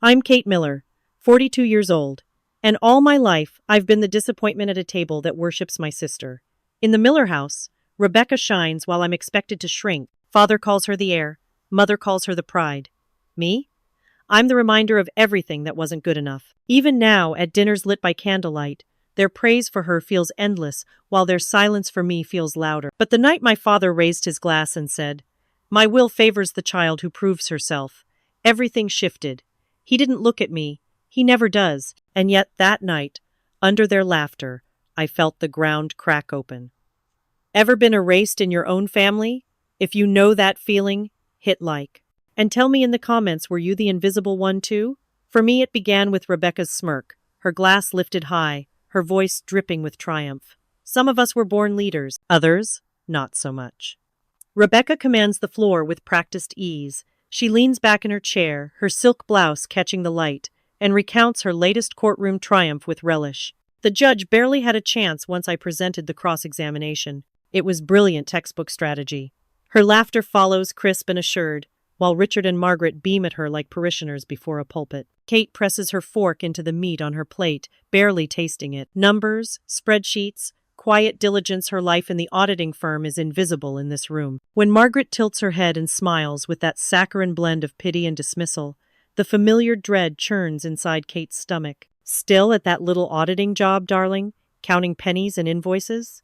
I'm Kate Miller, 42 years old, and all my life I've been the disappointment at a table that worships my sister. In the Miller house, Rebecca shines while I'm expected to shrink. Father calls her the heir, mother calls her the pride. Me? I'm the reminder of everything that wasn't good enough. Even now, at dinners lit by candlelight, their praise for her feels endless, while their silence for me feels louder. But the night my father raised his glass and said, "My will favors the child who proves herself," everything shifted. He didn't look at me. He never does. And yet that night, under their laughter, I felt the ground crack open. Ever been erased in your own family? If you know that feeling, hit like. And tell me in the comments, were you the invisible one too? For me, it began with Rebecca's smirk, her glass lifted high, her voice dripping with triumph. Some of us were born leaders, others, not so much. Rebecca commands the floor with practiced ease. She leans back in her chair, her silk blouse catching the light, and recounts her latest courtroom triumph with relish. The judge barely had a chance once I presented the cross-examination. It was brilliant textbook strategy. Her laughter follows, crisp and assured, while Richard and Margaret beam at her like parishioners before a pulpit. Kate presses her fork into the meat on her plate, barely tasting it. Numbers, spreadsheets, quiet diligence. Her life in the auditing firm is invisible in this room. When Margaret tilts her head and smiles with that saccharine blend of pity and dismissal, the familiar dread churns inside Kate's stomach. Still at that little auditing job, darling? Counting pennies and invoices?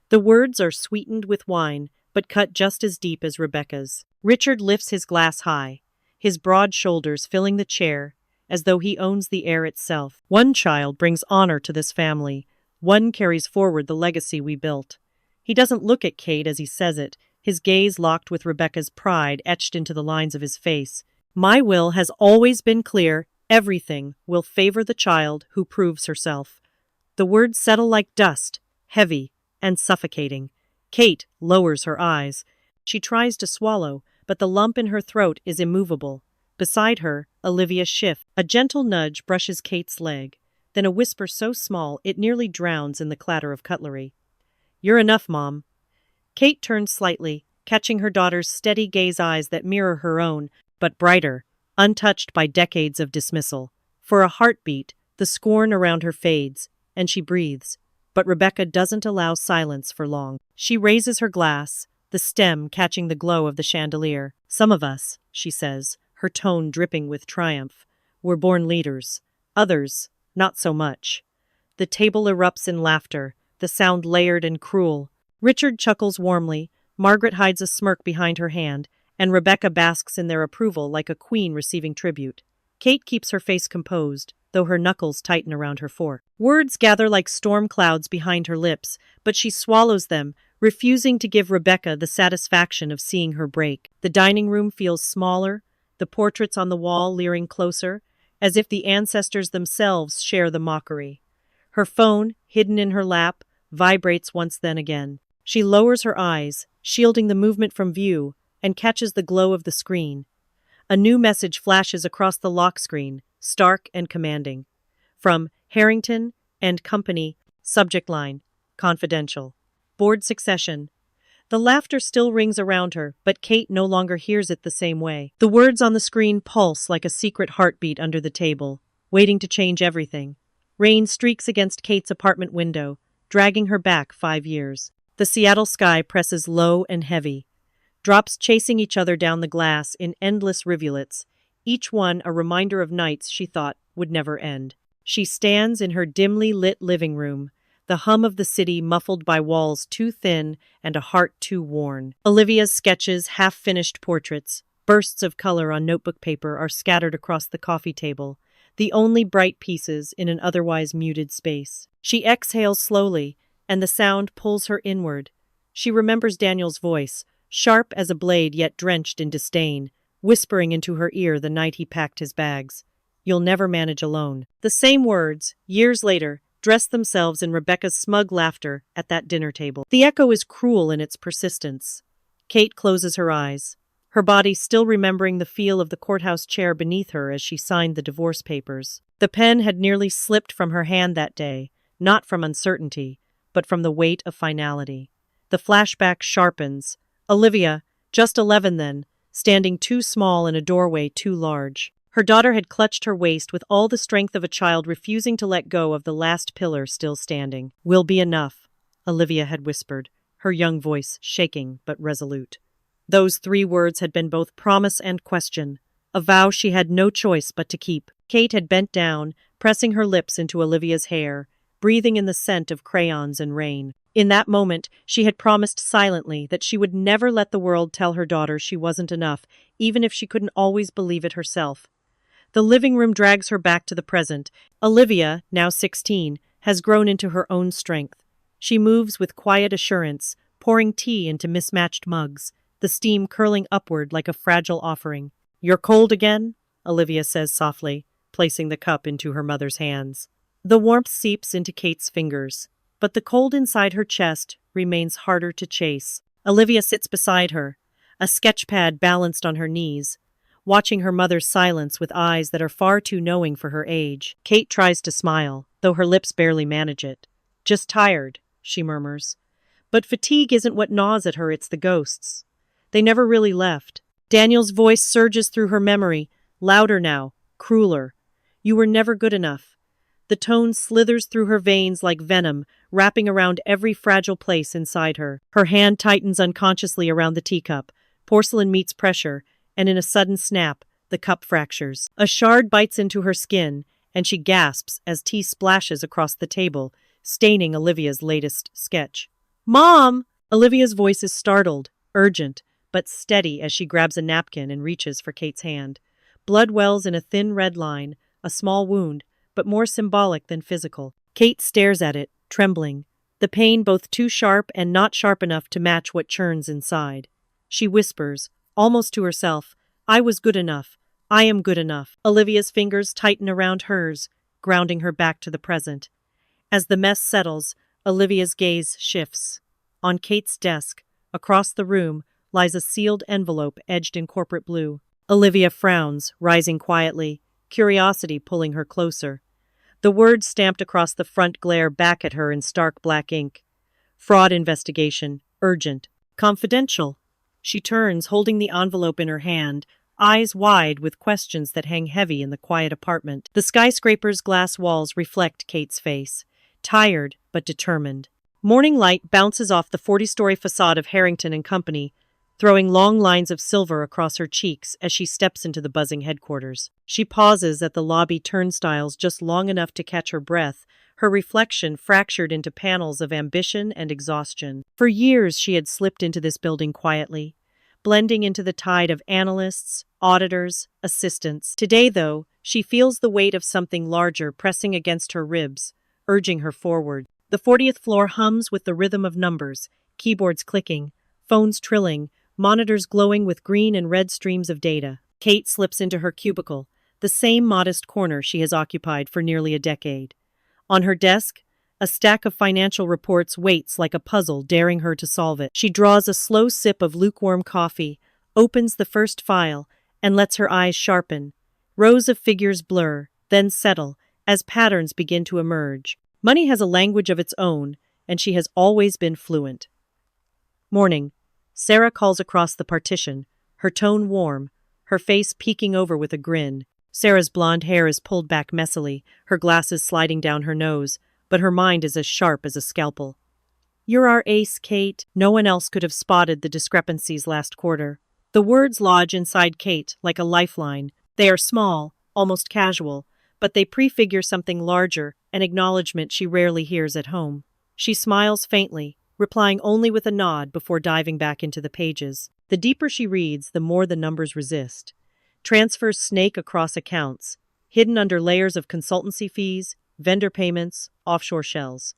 The words are sweetened with wine, but cut just as deep as Rebecca's. Richard lifts his glass high, his broad shoulders filling the chair, as though he owns the air itself. One child brings honor to this family. One carries forward the legacy we built. He doesn't look at Kate as he says it, his gaze locked with Rebecca's pride etched into the lines of his face. My will has always been clear. Everything will favor the child who proves herself. The words settle like dust, heavy and suffocating. Kate lowers her eyes. She tries to swallow, but the lump in her throat is immovable. Beside her, Olivia shifts. A gentle nudge brushes Kate's leg, then a whisper so small it nearly drowns in the clatter of cutlery. "You're enough, Mom." Kate turns slightly, catching her daughter's steady gaze, eyes that mirror her own, but brighter, untouched by decades of dismissal. For a heartbeat, the scorn around her fades, and she breathes. But Rebecca doesn't allow silence for long. She raises her glass, the stem catching the glow of the chandelier. "Some of us," she says, her tone dripping with triumph, "were born leaders. Others, not so much." The table erupts in laughter, the sound layered and cruel. Richard chuckles warmly, Margaret hides a smirk behind her hand, and Rebecca basks in their approval like a queen receiving tribute. Kate keeps her face composed, though her knuckles tighten around her fork. Words gather like storm clouds behind her lips, but she swallows them, refusing to give Rebecca the satisfaction of seeing her break. The dining room feels smaller, the portraits on the wall leering closer, as if the ancestors themselves share the mockery. Her phone, hidden in her lap, vibrates once then again. She lowers her eyes, shielding the movement from view, and catches the glow of the screen. A new message flashes across the lock screen, stark and commanding. From Harrington and Company, subject line, confidential. Board succession. The laughter still rings around her, but Kate no longer hears it the same way. The words on the screen pulse like a secret heartbeat under the table, waiting to change everything. Rain streaks against Kate's apartment window, dragging her back 5 years. The Seattle sky presses low and heavy. Drops chasing each other down the glass in endless rivulets, each one a reminder of nights she thought would never end. She stands in her dimly lit living room, the hum of the city muffled by walls too thin and a heart too worn. Olivia's sketches, half-finished portraits, bursts of color on notebook paper are scattered across the coffee table, the only bright pieces in an otherwise muted space. She exhales slowly, and the sound pulls her inward. She remembers Daniel's voice, sharp as a blade yet drenched in disdain, whispering into her ear the night he packed his bags. "You'll never manage alone." The same words, years later, dress themselves in Rebecca's smug laughter at that dinner table. The echo is cruel in its persistence. Kate closes her eyes, her body still remembering the feel of the courthouse chair beneath her as she signed the divorce papers. The pen had nearly slipped from her hand that day, not from uncertainty, but from the weight of finality. The flashback sharpens. Olivia, just 11 then, standing too small in a doorway too large. Her daughter had clutched her waist with all the strength of a child refusing to let go of the last pillar still standing. "Will be enough," Olivia had whispered, her young voice shaking but resolute. Those 3 words had been both promise and question, a vow she had no choice but to keep. Kate had bent down, pressing her lips into Olivia's hair, breathing in the scent of crayons and rain. In that moment, she had promised silently that she would never let the world tell her daughter she wasn't enough, even if she couldn't always believe it herself. The living room drags her back to the present. Olivia, now 16, has grown into her own strength. She moves with quiet assurance, pouring tea into mismatched mugs, the steam curling upward like a fragile offering. "You're cold again?" Olivia says softly, placing the cup into her mother's hands. The warmth seeps into Kate's fingers, but the cold inside her chest remains harder to chase. Olivia sits beside her, a sketchpad balanced on her knees, watching her mother's silence with eyes that are far too knowing for her age. Kate tries to smile, though her lips barely manage it. "Just tired," she murmurs. But fatigue isn't what gnaws at her, it's the ghosts. They never really left. Daniel's voice surges through her memory, louder now, crueler. "You were never good enough." The tone slithers through her veins like venom, wrapping around every fragile place inside her. Her hand tightens unconsciously around the teacup. Porcelain meets pressure, and in a sudden snap, the cup fractures. A shard bites into her skin, and she gasps as tea splashes across the table, staining Olivia's latest sketch. "Mom!" Olivia's voice is startled, urgent, but steady as she grabs a napkin and reaches for Kate's hand. Blood wells in a thin red line, a small wound, but more symbolic than physical. Kate stares at it, trembling, the pain both too sharp and not sharp enough to match what churns inside. She whispers, almost to herself, "I was good enough. I am good enough." Olivia's fingers tighten around hers, grounding her back to the present. As the mess settles, Olivia's gaze shifts. On Kate's desk, across the room, lies a sealed envelope edged in corporate blue. Olivia frowns, rising quietly, curiosity pulling her closer. The words stamped across the front glare back at her in stark black ink. "Fraud investigation. Urgent. Confidential." She turns, holding the envelope in her hand, eyes wide with questions that hang heavy in the quiet apartment. The skyscraper's glass walls reflect Kate's face, tired but determined. Morning light bounces off the 40-story facade of Harrington and Company, throwing long lines of silver across her cheeks as she steps into the buzzing headquarters. She pauses at the lobby turnstiles just long enough to catch her breath, her reflection fractured into panels of ambition and exhaustion. For years she had slipped into this building quietly, blending into the tide of analysts, auditors, assistants. Today, though, she feels the weight of something larger pressing against her ribs, urging her forward. The 40th floor hums with the rhythm of numbers, keyboards clicking, phones trilling, monitors glowing with green and red streams of data. Kate slips into her cubicle, the same modest corner she has occupied for nearly a decade. On her desk, a stack of financial reports waits like a puzzle daring her to solve it. She draws a slow sip of lukewarm coffee, opens the first file, and lets her eyes sharpen. Rows of figures blur, then settle, as patterns begin to emerge. Money has a language of its own, and she has always been fluent. Morning. Sarah calls across the partition, her tone warm, her face peeking over with a grin. Sarah's blonde hair is pulled back messily, her glasses sliding down her nose, but her mind is as sharp as a scalpel. "You're our ace, Kate." No one else could have spotted the discrepancies last quarter. The words lodge inside Kate like a lifeline. They are small, almost casual, but they prefigure something larger, an acknowledgement she rarely hears at home. She smiles faintly, replying only with a nod before diving back into the pages. The deeper she reads, the more the numbers resist. Transfers snake across accounts, hidden under layers of consultancy fees, vendor payments, offshore shells.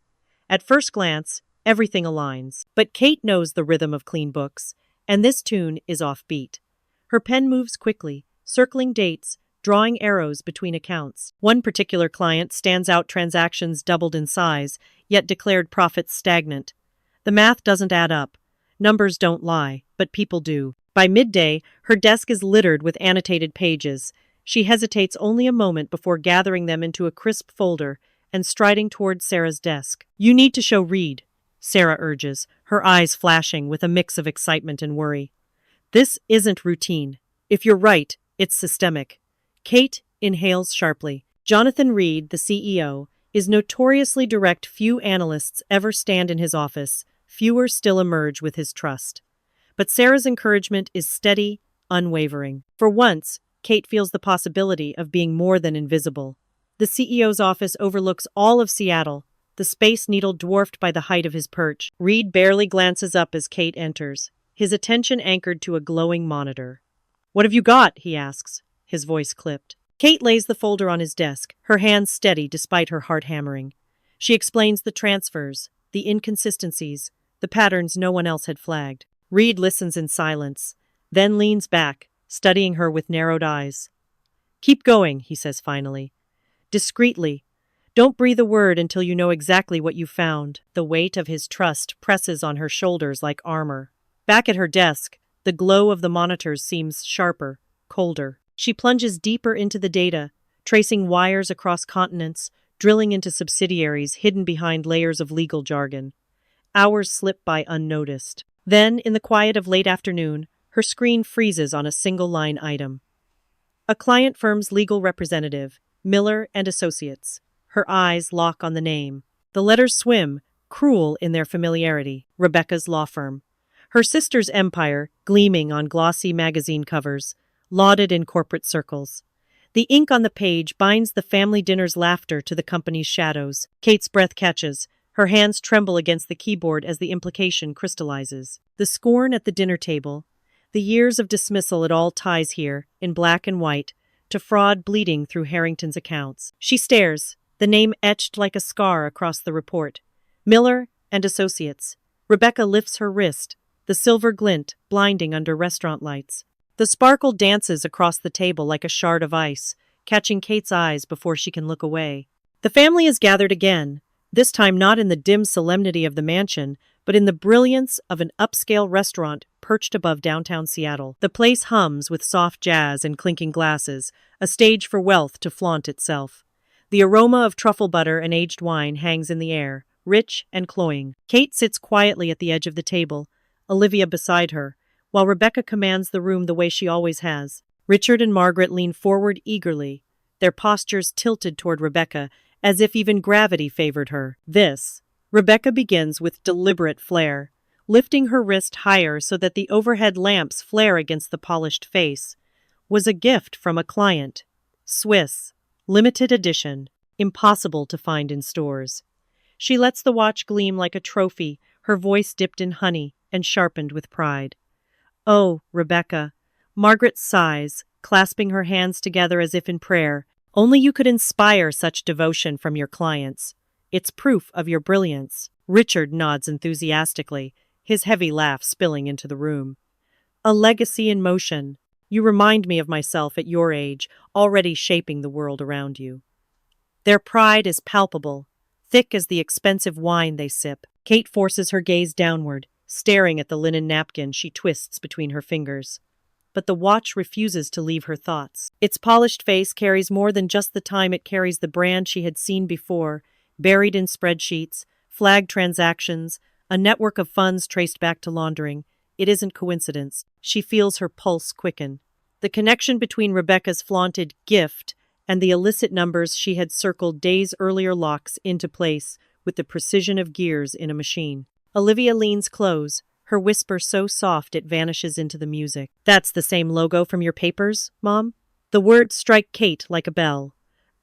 At first glance, everything aligns. But Kate knows the rhythm of clean books, and this tune is offbeat. Her pen moves quickly, circling dates, drawing arrows between accounts. One particular client stands out: transactions doubled in size, yet declared profits stagnant. The math doesn't add up. Numbers don't lie, but people do. By midday, her desk is littered with annotated pages. She hesitates only a moment before gathering them into a crisp folder and striding toward Sarah's desk. "You need to show Reed," Sarah urges, her eyes flashing with a mix of excitement and worry. "This isn't routine. If you're right, it's systemic. Kate inhales sharply. Jonathan Reed, the CEO, is notoriously direct. Few analysts ever stand in his office, fewer still emerge with his trust. But Sarah's encouragement is steady, unwavering. For once, Kate feels the possibility of being more than invisible. The CEO's office overlooks all of Seattle, the Space Needle dwarfed by the height of his perch. Reed barely glances up as Kate enters, his attention anchored to a glowing monitor. "What have you got?" he asks, his voice clipped. Kate lays the folder on his desk, her hands steady despite her heart hammering. She explains the transfers, the inconsistencies, the patterns no one else had flagged. Reed listens in silence, then leans back, studying her with narrowed eyes. "Keep going," he says finally. Discreetly. "Don't breathe a word until you know exactly what you found." The weight of his trust presses on her shoulders like armor. Back at her desk, the glow of the monitors seems sharper, colder. She plunges deeper into the data, tracing wires across continents, drilling into subsidiaries hidden behind layers of legal jargon. Hours slip by unnoticed. Then, in the quiet of late afternoon, her screen freezes on a single-line item. A client firm's legal representative, Miller and Associates. Her eyes lock on the name. The letters swim, cruel in their familiarity. Rebecca's law firm. Her sister's empire, gleaming on glossy magazine covers, lauded in corporate circles. The ink on the page binds the family dinner's laughter to the company's shadows. Kate's breath catches. Her hands tremble against the keyboard as the implication crystallizes. The scorn at the dinner table, the years of dismissal it all ties here, in black and white, to fraud bleeding through Harrington's accounts. She stares, the name etched like a scar across the report. Miller and Associates. Rebecca lifts her wrist, the silver glint blinding under restaurant lights. The sparkle dances across the table like a shard of ice, catching Kate's eyes before she can look away. The family is gathered again, this time not in the dim solemnity of the mansion, but in the brilliance of an upscale restaurant perched above downtown Seattle. The place hums with soft jazz and clinking glasses, a stage for wealth to flaunt itself. The aroma of truffle butter and aged wine hangs in the air, rich and cloying. Kate sits quietly at the edge of the table, Olivia beside her, while Rebecca commands the room the way she always has. Richard and Margaret lean forward eagerly, their postures tilted toward Rebecca, as if even gravity favored her. Rebecca begins with deliberate flair, lifting her wrist higher so that the overhead lamps flare against the polished face, was a gift from a client. Swiss, limited edition, impossible to find in stores. She lets the watch gleam like a trophy, her voice dipped in honey and sharpened with pride. "Oh, Rebecca," Margaret sighs, clasping her hands together as if in prayer. "Only you could inspire such devotion from your clients. It's proof of your brilliance." Richard nods enthusiastically, his heavy laugh spilling into the room. "A legacy in motion. You remind me of myself at your age, already shaping the world around you." Their pride is palpable, thick as the expensive wine they sip. Kate forces her gaze downward, staring at the linen napkin she twists between her fingers. But the watch refuses to leave her thoughts. Its polished face carries more than just the time, it carries the brand she had seen before, buried in spreadsheets, flagged transactions, a network of funds traced back to laundering. It isn't coincidence. She feels her pulse quicken. The connection between Rebecca's flaunted gift and the illicit numbers she had circled days earlier locks into place with the precision of gears in a machine. Olivia leans close, her whisper so soft it vanishes into the music. "That's the same logo from your papers, Mom?" The words strike Kate like a bell.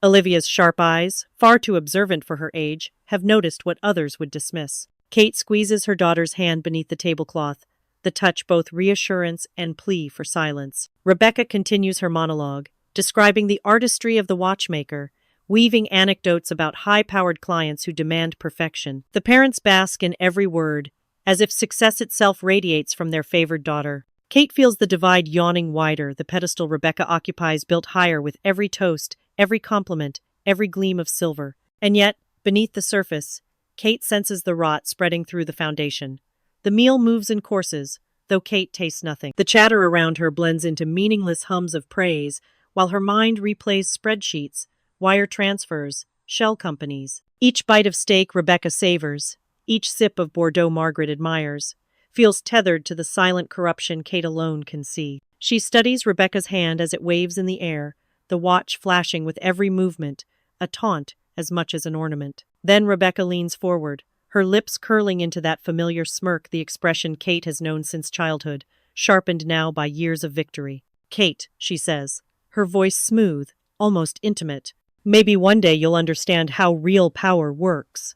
Olivia's sharp eyes, far too observant for her age, have noticed what others would dismiss. Kate squeezes her daughter's hand beneath the tablecloth, the touch both reassurance and plea for silence. Rebecca continues her monologue, describing the artistry of the watchmaker, weaving anecdotes about high-powered clients who demand perfection. The parents bask in every word, as if success itself radiates from their favored daughter. Kate feels the divide yawning wider, the pedestal Rebecca occupies built higher with every toast, every compliment, every gleam of silver. And yet, beneath the surface, Kate senses the rot spreading through the foundation. The meal moves in courses, though Kate tastes nothing. The chatter around her blends into meaningless hums of praise, while her mind replays spreadsheets, wire transfers, shell companies. Each bite of steak Rebecca savors, each sip of Bordeaux Margaret admires, feels tethered to the silent corruption Kate alone can see. She studies Rebecca's hand as it waves in the air, the watch flashing with every movement, a taunt as much as an ornament. Then Rebecca leans forward, her lips curling into that familiar smirk, the expression Kate has known since childhood, sharpened now by years of victory. "Kate," she says, her voice smooth, almost intimate. "Maybe one day you'll understand how real power works."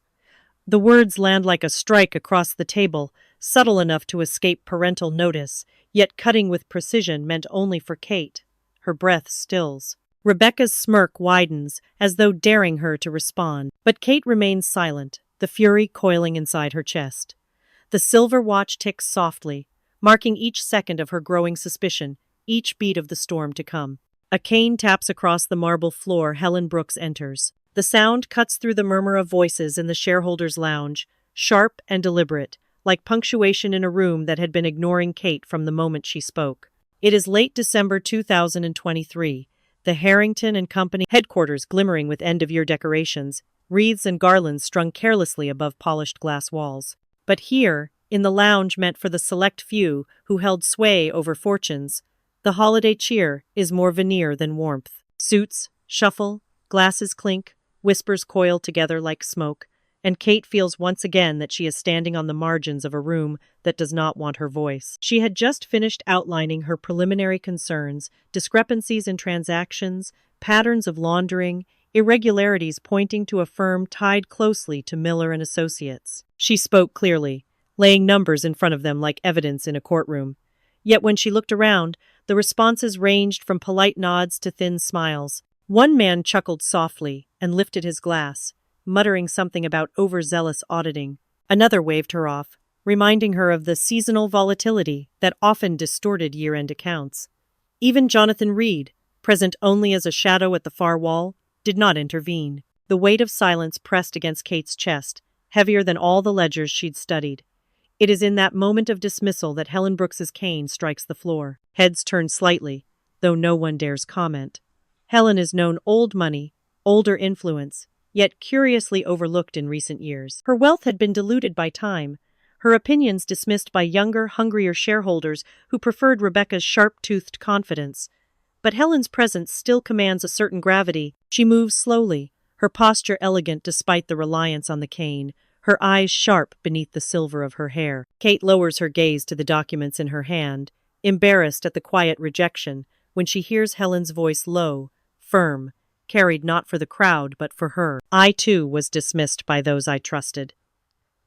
The words land like a strike across the table, subtle enough to escape parental notice, yet cutting with precision meant only for Kate. Her breath stills. Rebecca's smirk widens, as though daring her to respond. But Kate remains silent, the fury coiling inside her chest. The silver watch ticks softly, marking each second of her growing suspicion, each beat of the storm to come. A cane taps across the marble floor. Helen Brooks enters. The sound cuts through the murmur of voices in the shareholders' lounge, sharp and deliberate, like punctuation in a room that had been ignoring Kate from the moment she spoke. It is late December 2023, the Harrington and Company headquarters glimmering with end-of-year decorations, wreaths and garlands strung carelessly above polished glass walls. But here, in the lounge meant for the select few who held sway over fortunes, the holiday cheer is more veneer than warmth. Suits shuffle, glasses clink, whispers coil together like smoke, and Kate feels once again that she is standing on the margins of a room that does not want her voice. She had just finished outlining her preliminary concerns, discrepancies in transactions, patterns of laundering, irregularities pointing to a firm tied closely to Miller and Associates. She spoke clearly, laying numbers in front of them like evidence in a courtroom. Yet when she looked around, the responses ranged from polite nods to thin smiles. One man chuckled softly and lifted his glass, muttering something about overzealous auditing. Another waved her off, reminding her of the seasonal volatility that often distorted year-end accounts. Even Jonathan Reed, present only as a shadow at the far wall, did not intervene. The weight of silence pressed against Kate's chest, heavier than all the ledgers she'd studied. It is in that moment of dismissal that Helen Brooks's cane strikes the floor. Heads turn slightly, though no one dares comment. Helen is known old money, older influence, yet curiously overlooked in recent years. Her wealth had been diluted by time, her opinions dismissed by younger, hungrier shareholders who preferred Rebecca's sharp-toothed confidence. But Helen's presence still commands a certain gravity. She moves slowly, her posture elegant despite the reliance on the cane, her eyes sharp beneath the silver of her hair. Kate lowers her gaze to the documents in her hand, embarrassed at the quiet rejection, when she hears Helen's voice low, firm, carried not for the crowd but for her. "I too was dismissed by those I trusted."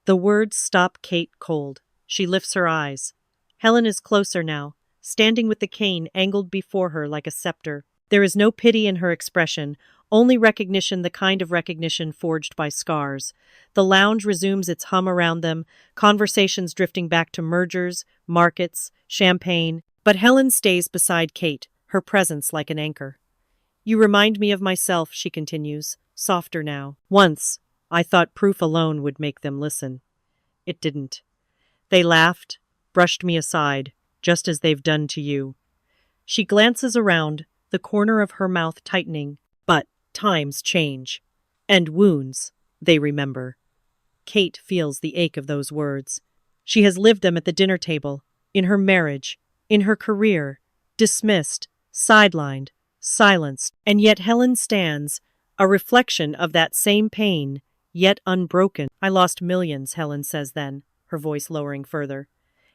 The words stop Kate cold. She lifts her eyes. Helen is closer now, standing with the cane angled before her like a scepter. There is no pity in her expression, only recognition, the kind of recognition forged by scars. The lounge resumes its hum around them, conversations drifting back to mergers, markets, champagne. But Helen stays beside Kate, her presence like an anchor. "You remind me of myself," she continues, softer now. "Once, I thought proof alone would make them listen. It didn't. They laughed, brushed me aside, just as they've done to you." She glances around, the corner of her mouth tightening. But times change. And wounds, they remember. Kate feels the ache of those words. She has lived them at the dinner table, in her marriage, in her career, dismissed, sidelined, silenced. And yet Helen stands, a reflection of that same pain, yet unbroken. "I lost millions," Helen says then, her voice lowering further.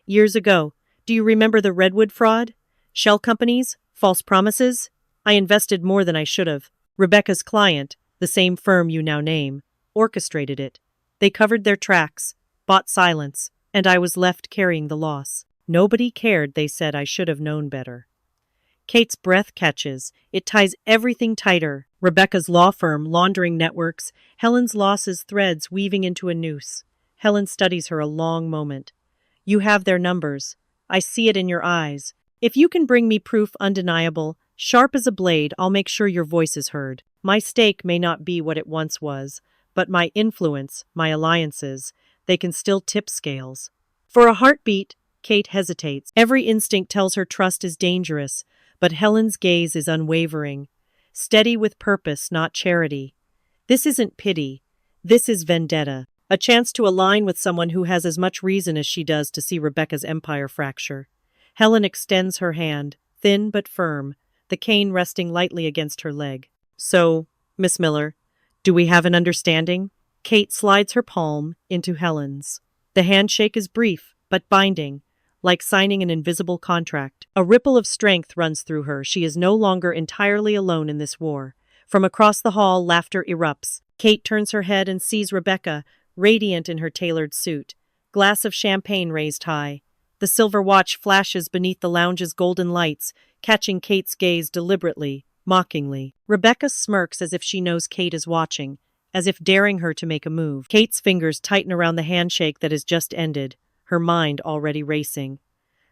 "Years ago, do you remember the Redwood fraud? Shell companies? False promises? I invested more than I should have. Rebecca's client, the same firm you now name, orchestrated it. They covered their tracks, bought silence, and I was left carrying the loss. Nobody cared, they said. I should have known better." Kate's breath catches. It ties everything tighter. Rebecca's law firm, laundering networks, Helen's losses, threads weaving into a noose. Helen studies her a long moment. "You have their numbers. I see it in your eyes. If you can bring me proof undeniable, sharp as a blade, I'll make sure your voice is heard. My stake may not be what it once was, but my influence, my alliances, they can still tip scales." For a heartbeat, Kate hesitates. Every instinct tells her trust is dangerous, but Helen's gaze is unwavering, steady with purpose, not charity. This isn't pity. This is vendetta. A chance to align with someone who has as much reason as she does to see Rebecca's empire fracture. Helen extends her hand, thin but firm, the cane resting lightly against her leg. So, Miss Miller, do we have an understanding? Kate slides her palm into Helen's. The handshake is brief, but binding, like signing an invisible contract. A ripple of strength runs through her. She is no longer entirely alone in this war. From across the hall, laughter erupts. Kate turns her head and sees Rebecca, radiant in her tailored suit, glass of champagne raised high. The silver watch flashes beneath the lounge's golden lights, catching Kate's gaze deliberately, mockingly. Rebecca smirks as if she knows Kate is watching, as if daring her to make a move. Kate's fingers tighten around the handshake that has just ended, her mind already racing.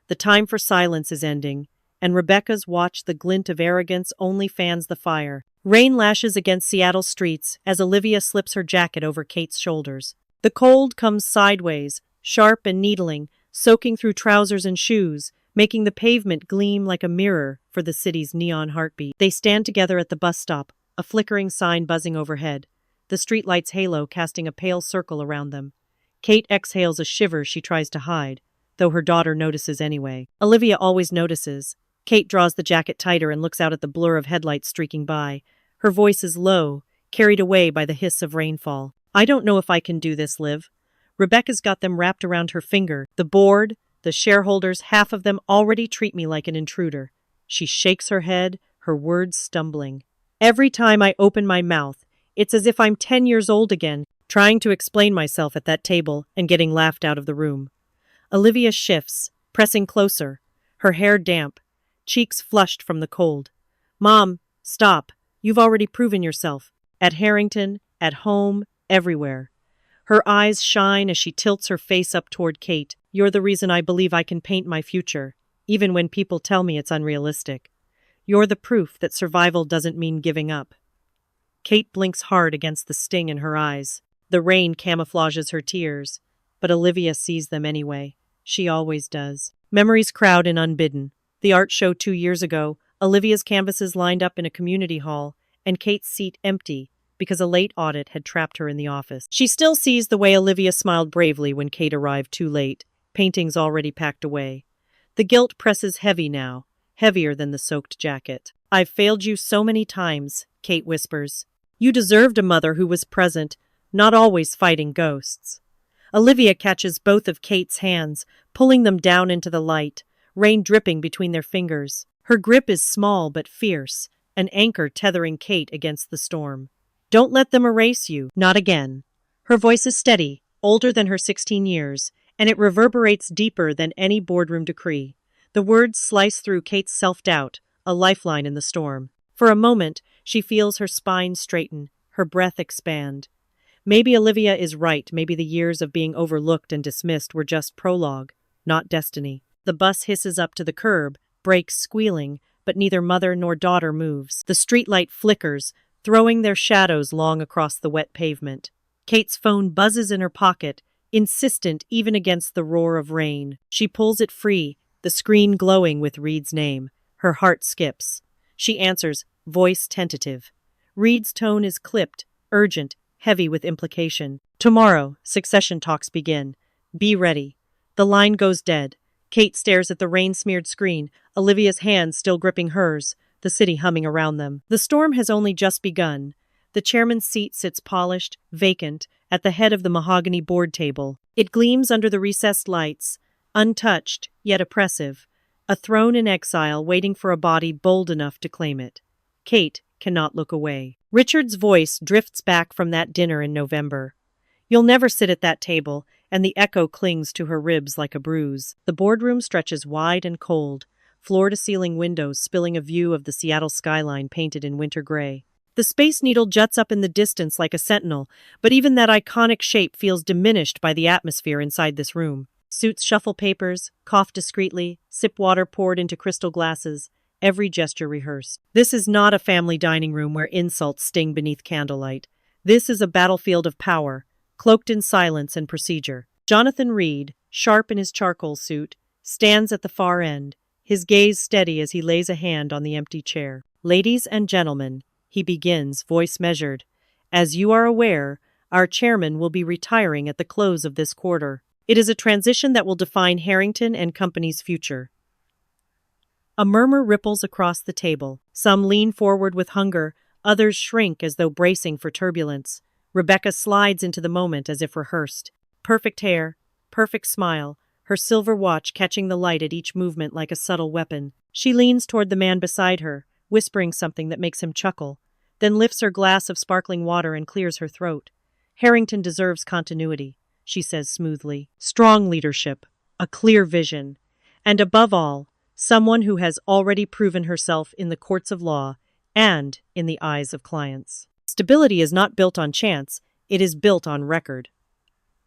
The time for silence is ending, and Rebecca's watch the glint of arrogance only fans the fire. Rain lashes against Seattle streets as Olivia slips her jacket over Kate's shoulders. The cold comes sideways, sharp and needling, soaking through trousers and shoes, making the pavement gleam like a mirror for the city's neon heartbeat. They stand together at the bus stop, a flickering sign buzzing overhead, the streetlight's halo casting a pale circle around them. Kate exhales a shiver she tries to hide, though her daughter notices anyway. Olivia always notices. Kate draws the jacket tighter and looks out at the blur of headlights streaking by. Her voice is low, carried away by the hiss of rainfall. I don't know if I can do this, Liv. Rebecca's got them wrapped around her finger. The board, the shareholders, half of them already treat me like an intruder. She shakes her head, her words stumbling. Every time I open my mouth, it's as if I'm 10 years old again, trying to explain myself at that table and getting laughed out of the room. Olivia shifts, pressing closer, her hair damp, cheeks flushed from the cold. Mom, stop. You've already proven yourself. At Harrington, at home, everywhere. Her eyes shine as she tilts her face up toward Kate. You're the reason I believe I can paint my future, even when people tell me it's unrealistic. You're the proof that survival doesn't mean giving up. Kate blinks hard against the sting in her eyes. The rain camouflages her tears, but Olivia sees them anyway. She always does. Memories crowd in unbidden. The art show 2 years ago, Olivia's canvases lined up in a community hall, and Kate's seat empty because a late audit had trapped her in the office. She still sees the way Olivia smiled bravely when Kate arrived too late, paintings already packed away. The guilt presses heavy now, heavier than the soaked jacket. I've failed you so many times, Kate whispers. You deserved a mother who was present, not always fighting ghosts. Olivia catches both of Kate's hands, pulling them down into the light, rain dripping between their fingers. Her grip is small but fierce, an anchor tethering Kate against the storm. Don't let them erase you. Not again. Her voice is steady, older than her 16 years, and it reverberates deeper than any boardroom decree. The words slice through Kate's self-doubt, a lifeline in the storm. For a moment, she feels her spine straighten, her breath expand. Maybe Olivia is right. Maybe the years of being overlooked and dismissed were just prologue, not destiny. The bus hisses up to the curb, brakes squealing, but neither mother nor daughter moves. The streetlight flickers, throwing their shadows long across the wet pavement. Kate's phone buzzes in her pocket, insistent even against the roar of rain. She pulls it free, the screen glowing with Reed's name. Her heart skips. She answers, voice tentative. Reed's tone is clipped, urgent, heavy with implication. Tomorrow, succession talks begin. Be ready. The line goes dead. Kate stares at the rain-smeared screen, Olivia's hands still gripping hers, the city humming around them. The storm has only just begun. The chairman's seat sits polished, vacant, at the head of the mahogany board table. It gleams under the recessed lights, untouched, yet oppressive. A throne in exile waiting for a body bold enough to claim it. Kate cannot look away. Richard's voice drifts back from that dinner in November. You'll never sit at that table, and the echo clings to her ribs like a bruise. The boardroom stretches wide and cold, floor-to-ceiling windows spilling a view of the Seattle skyline painted in winter gray. The Space Needle juts up in the distance like a sentinel, but even that iconic shape feels diminished by the atmosphere inside this room. Suits shuffle papers, cough discreetly, sip water poured into crystal glasses, every gesture rehearsed. This is not a family dining room where insults sting beneath candlelight. This is a battlefield of power, cloaked in silence and procedure. Jonathan Reed, sharp in his charcoal suit, stands at the far end, his gaze steady as he lays a hand on the empty chair. Ladies and gentlemen, he begins, voice measured. As you are aware, our chairman will be retiring at the close of this quarter. It is a transition that will define Harrington and Company's future. A murmur ripples across the table. Some lean forward with hunger, others shrink as though bracing for turbulence. Rebecca slides into the moment as if rehearsed. Perfect hair, perfect smile, her silver watch catching the light at each movement like a subtle weapon. She leans toward the man beside her, whispering something that makes him chuckle, then lifts her glass of sparkling water and clears her throat. Harrington deserves continuity, she says smoothly. Strong leadership, a clear vision, and above all, someone who has already proven herself in the courts of law and in the eyes of clients. Stability is not built on chance, it is built on record.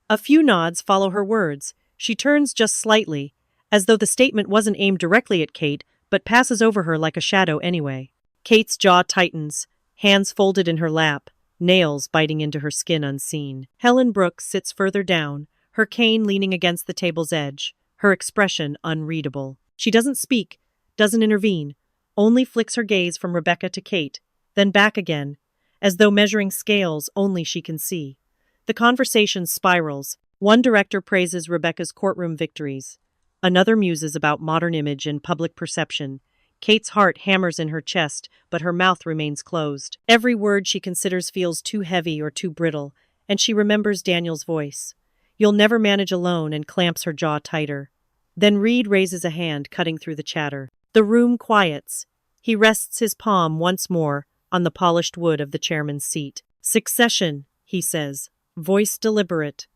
A few nods follow her words. She turns just slightly, as though the statement wasn't aimed directly at Kate, but passes over her like a shadow anyway. Kate's jaw tightens, hands folded in her lap, nails biting into her skin unseen. Helen Brooks sits further down, her cane leaning against the table's edge, her expression unreadable. She doesn't speak, doesn't intervene, only flicks her gaze from Rebecca to Kate, then back again, as though measuring scales only she can see. The conversation spirals. One director praises Rebecca's courtroom victories. Another muses about modern image and public perception. Kate's heart hammers in her chest, but her mouth remains closed. Every word she considers feels too heavy or too brittle, and she remembers Daniel's voice. "You'll never manage alone," and clamps her jaw tighter. Then Reed raises a hand, cutting through the chatter. The room quiets. He rests his palm once more on the polished wood of the chairman's seat. "Succession," he says, voice deliberate,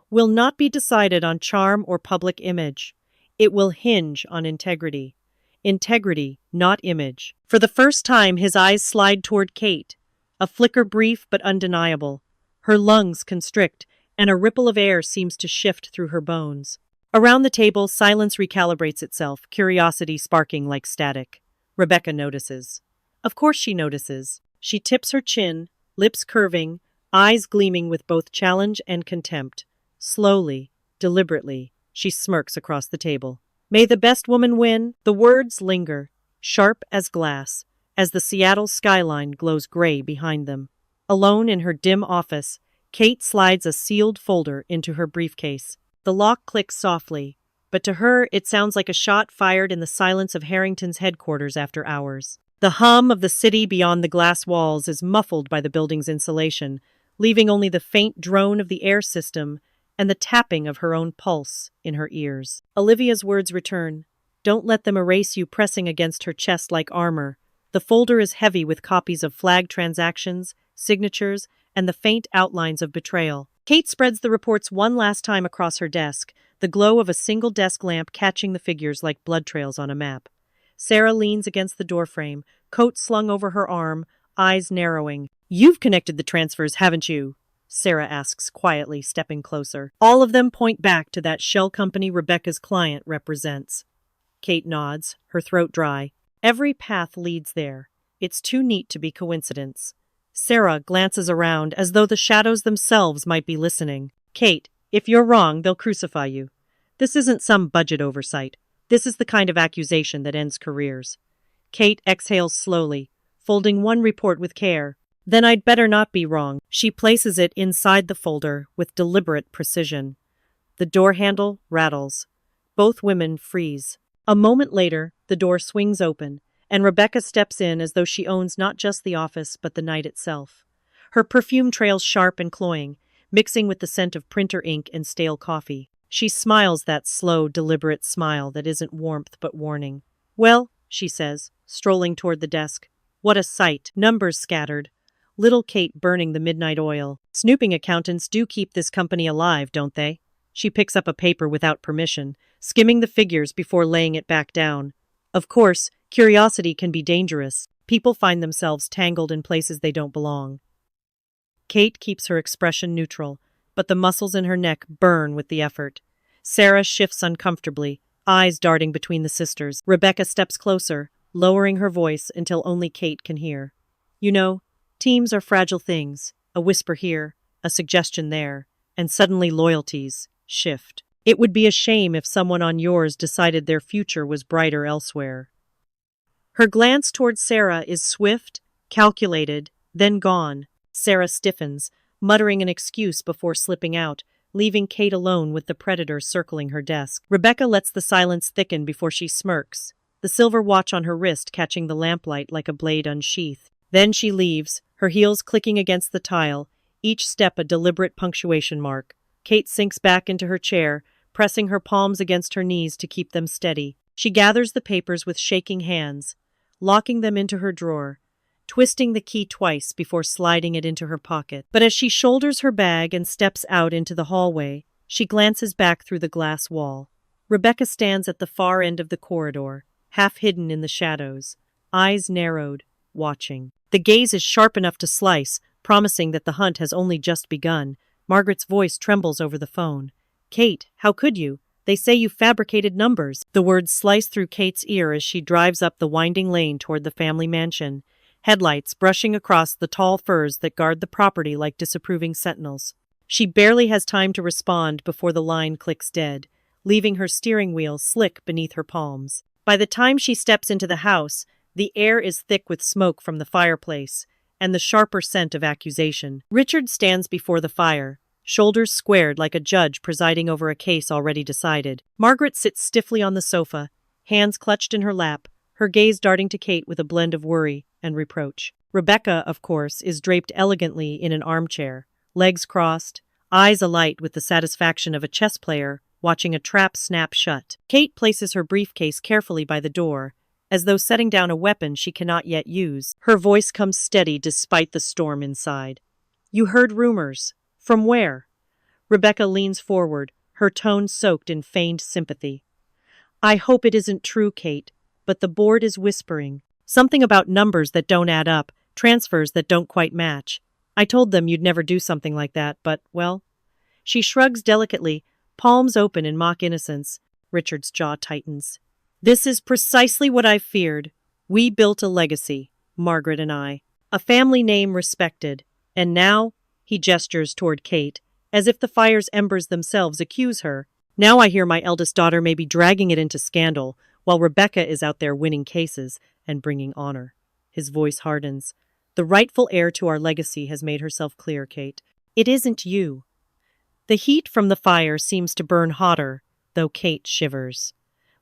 "will not be decided on charm or public image. It will hinge on integrity. Integrity, not image." For the first time, his eyes slide toward Kate. A flicker brief but undeniable. Her lungs constrict, and a ripple of air seems to shift through her bones. Around the table, silence recalibrates itself, curiosity sparking like static. Rebecca notices. Of course she notices. She tips her chin, lips curving, eyes gleaming with both challenge and contempt. Slowly, deliberately, she smirks across the table. "May the best woman win." The words linger, sharp as glass, as the Seattle skyline glows gray behind them. Alone in her dim office, Kate slides a sealed folder into her briefcase. The lock clicks softly, but to her it sounds like a shot fired in the silence of Harrington's headquarters after hours. The hum of the city beyond the glass walls is muffled by the building's insulation, leaving only the faint drone of the air system and the tapping of her own pulse in her ears. Olivia's words return. "Don't let them erase you," pressing against her chest like armor. The folder is heavy with copies of flagged transactions, signatures, and the faint outlines of betrayal. Kate spreads the reports one last time across her desk, the glow of a single desk lamp catching the figures like blood trails on a map. Sarah leans against the doorframe, coat slung over her arm, eyes narrowing. "You've connected the transfers, haven't you?" Sarah asks quietly, stepping closer. "All of them point back to that shell company Rebecca's client represents." Kate nods, her throat dry. "Every path leads there. It's too neat to be coincidence." Sarah glances around as though the shadows themselves might be listening. "Kate, if you're wrong, they'll crucify you. This isn't some budget oversight. This is the kind of accusation that ends careers." Kate exhales slowly, folding one report with care. "Then I'd better not be wrong." She places it inside the folder with deliberate precision. The door handle rattles. Both women freeze. A moment later, the door swings open, and Rebecca steps in as though she owns not just the office but the night itself. Her perfume trails sharp and cloying, mixing with the scent of printer ink and stale coffee. She smiles that slow, deliberate smile that isn't warmth but warning. "Well," she says, strolling toward the desk, "what a sight. Numbers scattered. Little Kate burning the midnight oil. Snooping accountants do keep this company alive, don't they?" She picks up a paper without permission, skimming the figures before laying it back down. Of course, curiosity can be dangerous. People find themselves tangled in places they don't belong. Kate keeps her expression neutral, but the muscles in her neck burn with the effort. Sarah shifts uncomfortably, eyes darting between the sisters. Rebecca steps closer, lowering her voice until only Kate can hear. "You know, teams are fragile things. A whisper here, a suggestion there, and suddenly loyalties shift. It would be a shame if someone on yours decided their future was brighter elsewhere." Her glance towards Sarah is swift, calculated, then gone. Sarah stiffens, muttering an excuse before slipping out, leaving Kate alone with the predator circling her desk. Rebecca lets the silence thicken before she smirks. the silver watch on her wrist catching the lamplight like a blade unsheathed. Then she leaves, her heels clicking against the tile, each step a deliberate punctuation mark. Kate sinks back into her chair, pressing her palms against her knees to keep them steady. She gathers the papers with shaking hands, locking them into her drawer, twisting the key twice before sliding it into her pocket. But as she shoulders her bag and steps out into the hallway, she glances back through the glass wall. Rebecca stands at the far end of the corridor, half hidden in the shadows, eyes narrowed, watching. The gaze is sharp enough to slice, promising that the hunt has only just begun. Margaret's voice trembles over the phone. "Kate, how could you? They say you fabricated numbers." The words slice through Kate's ear as she drives up the winding lane toward the family mansion, headlights brushing across the tall firs that guard the property like disapproving sentinels. She barely has time to respond before the line clicks dead, leaving her steering wheel slick beneath her palms. By the time she steps into the house, the air is thick with smoke from the fireplace and the sharper scent of accusation. Richard stands before the fire, shoulders squared like a judge presiding over a case already decided. Margaret sits stiffly on the sofa, hands clutched in her lap, her gaze darting to Kate with a blend of worry and reproach. Rebecca, of course, is draped elegantly in an armchair, legs crossed, eyes alight with the satisfaction of a chess player watching a trap snap shut. Kate places her briefcase carefully by the door, as though setting down a weapon she cannot yet use. Her voice comes steady despite the storm inside. "You heard rumors. From where?" Rebecca leans forward, her tone soaked in feigned sympathy. "I hope it isn't true, Kate, but the board is whispering. Something about numbers that don't add up, transfers that don't quite match. I told them you'd never do something like that, but, well." She shrugs delicately, palms open in mock innocence. Richard's jaw tightens. "This is precisely what I feared. We built a legacy, Margaret and I. A family name respected. And now," he gestures toward Kate, as if the fire's embers themselves accuse her. "Now I hear my eldest daughter may be dragging it into scandal, while Rebecca is out there winning cases and bringing honor." His voice hardens. "The rightful heir to our legacy has made herself clear, Kate. It isn't you." The heat from the fire seems to burn hotter, though Kate shivers.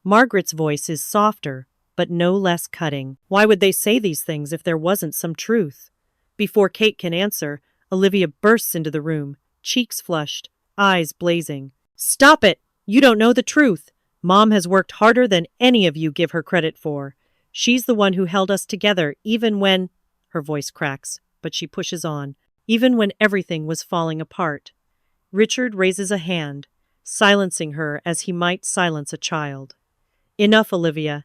Margaret's voice is softer, but no less cutting. "Why would they say these things if there wasn't some truth?" Before Kate can answer, Olivia bursts into the room, cheeks flushed, eyes blazing. "Stop it! You don't know the truth. Mom has worked harder than any of you give her credit for. She's the one who held us together even when—" Her voice cracks, but she pushes on. "Even when everything was falling apart." Richard raises a hand, silencing her as he might silence a child. "Enough, Olivia.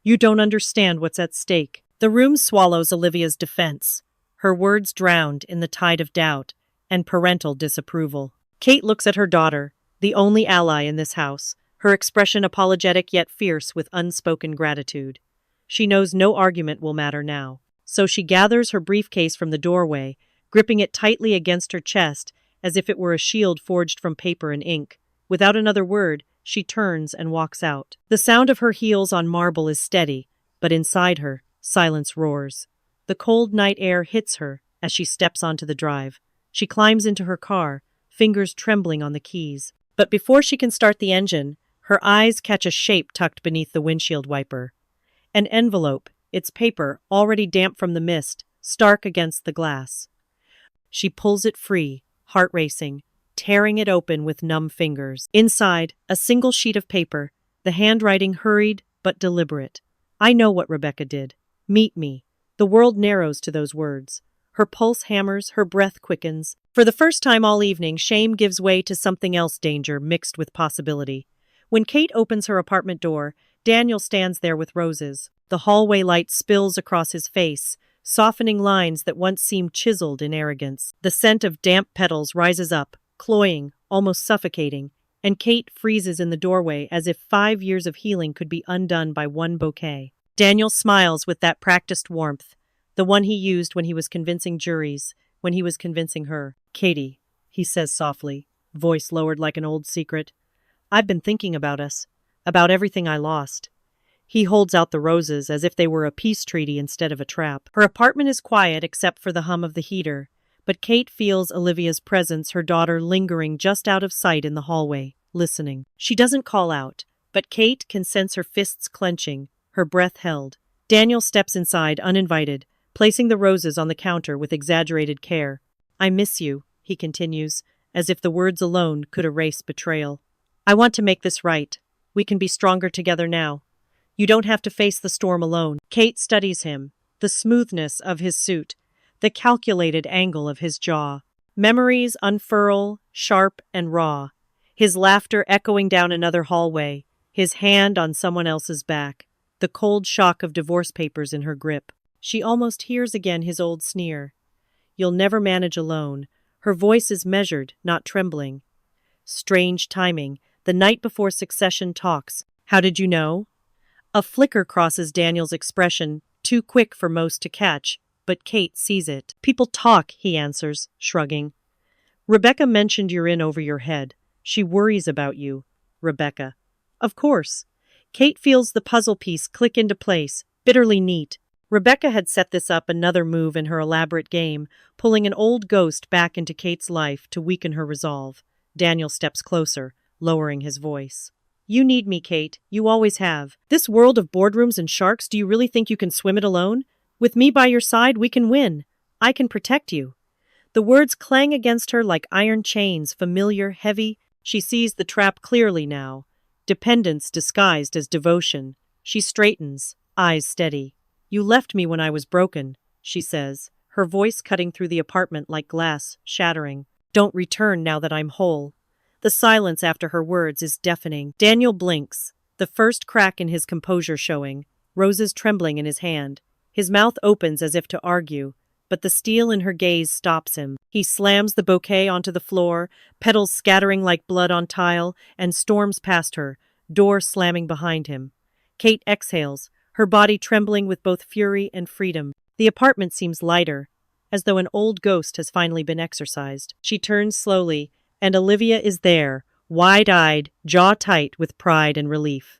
You don't understand what's at stake." The room swallows Olivia's defense, her words drowned in the tide of doubt and parental disapproval. Kate looks at her daughter, the only ally in this house, her expression apologetic yet fierce with unspoken gratitude. She knows no argument will matter now, so she gathers her briefcase from the doorway, gripping it tightly against her chest as if it were a shield forged from paper and ink. Without another word, she turns and walks out. The sound of her heels on marble is steady, but inside her, silence roars. The cold night air hits her as she steps onto the drive. She climbs into her car, fingers trembling on the keys. But before she can start the engine, her eyes catch a shape tucked beneath the windshield wiper. An envelope, its paper, already damp from the mist, stark against the glass. She pulls it free, heart racing, tearing it open with numb fingers. Inside, a single sheet of paper, the handwriting hurried but deliberate. "I know what Rebecca did. Meet me." The world narrows to those words. Her pulse hammers, her breath quickens. For the first time all evening, shame gives way to something else, danger mixed with possibility. When Kate opens her apartment door, Daniel stands there with roses. The hallway light spills across his face, softening lines that once seemed chiseled in arrogance. The scent of damp petals rises up, cloying, almost suffocating, and Kate freezes in the doorway as if 5 years of healing could be undone by one bouquet. Daniel smiles with that practiced warmth, the one he used when he was convincing juries, when he was convincing her. "Katie," he says softly, voice lowered like an old secret, "I've been thinking about us, about everything I lost." He holds out the roses as if they were a peace treaty instead of a trap. Her apartment is quiet except for the hum of the heater, but Kate feels Olivia's presence, her daughter lingering just out of sight in the hallway, listening. She doesn't call out, but Kate can sense her fists clenching, her breath held. Daniel steps inside, uninvited, placing the roses on the counter with exaggerated care. I miss you, he continues, as if the words alone could erase betrayal. I want to make this right. We can be stronger together now. You don't have to face the storm alone. Kate studies him, the smoothness of his suit, the calculated angle of his jaw. Memories unfurl, sharp and raw. His laughter echoing down another hallway, his hand on someone else's back, the cold shock of divorce papers in her grip. She almost hears again his old sneer. You'll never manage alone. Her voice is measured, not trembling. Strange timing, the night before succession talks. How did you know? A flicker crosses Daniel's expression, too quick for most to catch, but Kate sees it. People talk, he answers, shrugging. Rebecca mentioned you're in over your head. She worries about you. Rebecca. Of course. Kate feels the puzzle piece click into place, bitterly neat. Rebecca had set this up, another move in her elaborate game, pulling an old ghost back into Kate's life to weaken her resolve. Daniel steps closer, lowering his voice. You need me, Kate. You always have. This world of boardrooms and sharks, do you really think you can swim it alone? With me by your side, we can win. I can protect you. The words clang against her like iron chains, familiar, heavy. She sees the trap clearly now. Dependence disguised as devotion. She straightens, eyes steady. You left me when I was broken, she says, her voice cutting through the apartment like glass, shattering. Don't return now that I'm whole. The silence after her words is deafening. Daniel blinks, the first crack in his composure showing, roses trembling in his hand. His mouth opens as if to argue, but the steel in her gaze stops him. He slams the bouquet onto the floor, petals scattering like blood on tile, and storms past her, door slamming behind him. Kate exhales, her body trembling with both fury and freedom. The apartment seems lighter, as though an old ghost has finally been exorcised. She turns slowly, and Olivia is there, wide-eyed, jaw tight with pride and relief.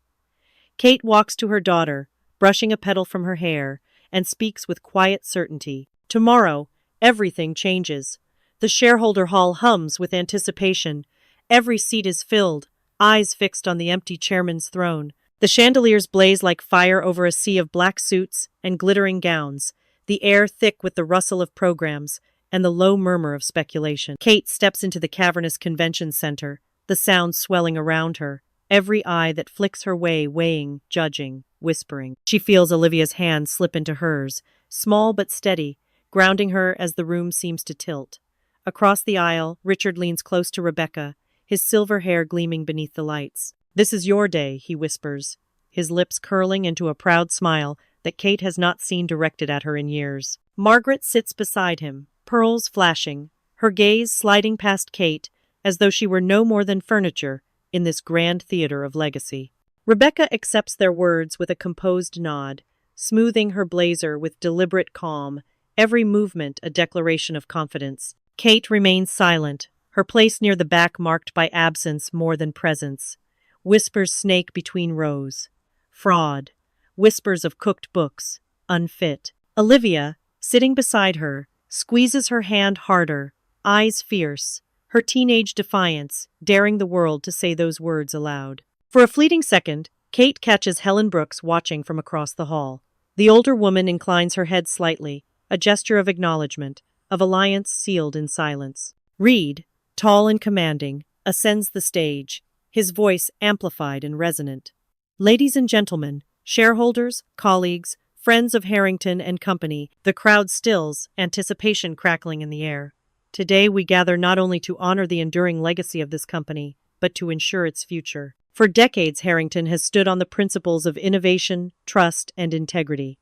Kate walks to her daughter, brushing a petal from her hair, and speaks with quiet certainty. Tomorrow, everything changes. The shareholder hall hums with anticipation. Every seat is filled, eyes fixed on the empty chairman's throne. The chandeliers blaze like fire over a sea of black suits and glittering gowns, the air thick with the rustle of programs and the low murmur of speculation. Kate steps into the cavernous convention center, the sound swelling around her, every eye that flicks her way weighing, judging, whispering. She feels Olivia's hand slip into hers, small but steady, grounding her as the room seems to tilt. Across the aisle, Richard leans close to Rebecca, his silver hair gleaming beneath the lights. This is your day, he whispers, his lips curling into a proud smile that Kate has not seen directed at her in years. Margaret sits beside him, pearls flashing, her gaze sliding past Kate as though she were no more than furniture in this grand theater of legacy. Rebecca accepts their words with a composed nod, smoothing her blazer with deliberate calm, every movement a declaration of confidence. Kate remains silent, her place near the back marked by absence more than presence. Whispers snake between rows. Fraud. Whispers of cooked books. Unfit. Olivia, sitting beside her, squeezes her hand harder, eyes fierce, her teenage defiance, daring the world to say those words aloud. For a fleeting second, Kate catches Helen Brooks watching from across the hall. The older woman inclines her head slightly, a gesture of acknowledgement, of alliance sealed in silence. Reed, tall and commanding, ascends the stage, his voice amplified and resonant. Ladies and gentlemen, shareholders, colleagues, friends of Harrington and Company, the crowd stills, anticipation crackling in the air. Today we gather not only to honor the enduring legacy of this company, but to ensure its future. For decades, Harrington has stood on the principles of innovation, trust, and integrity.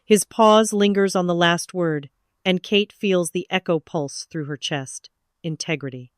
His pause lingers on the last word, and Kate feels the echo pulse through her chest. Integrity.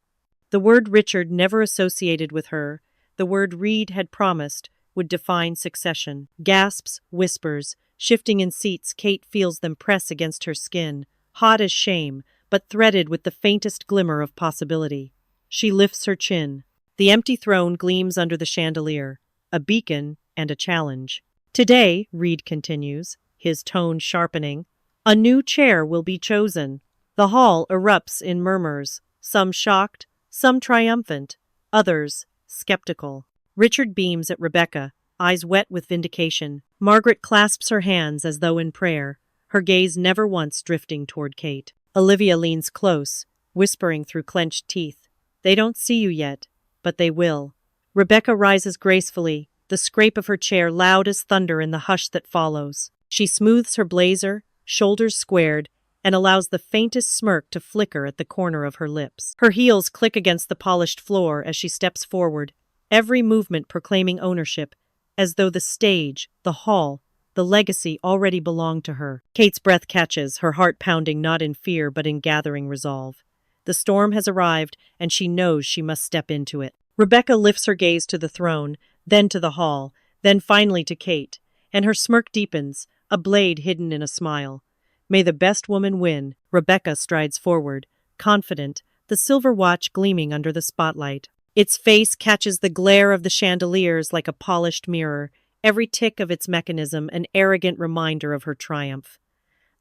The word Richard never associated with her, the word Reed had promised, would define succession. Gasps, whispers, shifting in seats, Kate feels them press against her skin, hot as shame, but threaded with the faintest glimmer of possibility. She lifts her chin. The empty throne gleams under the chandelier, a beacon and a challenge. Today, Reed continues, his tone sharpening, a new chair will be chosen. The hall erupts in murmurs, some shocked, some triumphant, others skeptical. Richard beams at Rebecca, eyes wet with vindication. Margaret clasps her hands as though in prayer, her gaze never once drifting toward Kate. Olivia leans close, whispering through clenched teeth. They don't see you yet, but they will. Rebecca rises gracefully, the scrape of her chair loud as thunder in the hush that follows. She smooths her blazer, shoulders squared, and allows the faintest smirk to flicker at the corner of her lips. Her heels click against the polished floor as she steps forward, every movement proclaiming ownership, as though the stage, the hall, the legacy already belonged to her. Kate's breath catches, her heart pounding not in fear but in gathering resolve. The storm has arrived, and she knows she must step into it. Rebecca lifts her gaze to the throne, then to the hall, then finally to Kate, and her smirk deepens, a blade hidden in a smile. May the best woman win. Rebecca strides forward, confident, the silver watch gleaming under the spotlight. Its face catches the glare of the chandeliers like a polished mirror, every tick of its mechanism an arrogant reminder of her triumph.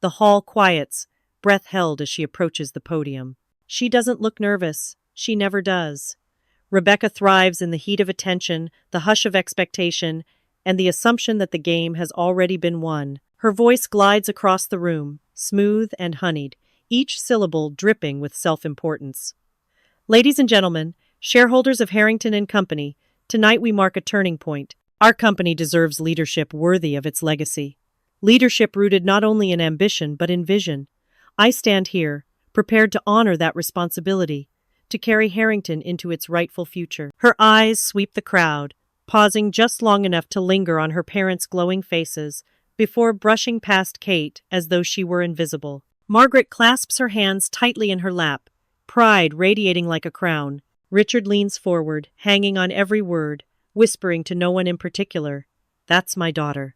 The hall quiets, breath held as she approaches the podium. She doesn't look nervous. She never does. Rebecca thrives in the heat of attention, the hush of expectation, and the assumption that the game has already been won. Her voice glides across the room, smooth and honeyed, each syllable dripping with self-importance. Ladies and gentlemen, shareholders of Harrington and Company, tonight we mark a turning point. Our company deserves leadership worthy of its legacy. Leadership rooted not only in ambition but in vision. I stand here, prepared to honor that responsibility, to carry Harrington into its rightful future. Her eyes sweep the crowd, pausing just long enough to linger on her parents' glowing faces before brushing past Kate as though she were invisible. Margaret clasps her hands tightly in her lap, pride radiating like a crown. Richard leans forward, hanging on every word, whispering to no one in particular, "That's my daughter."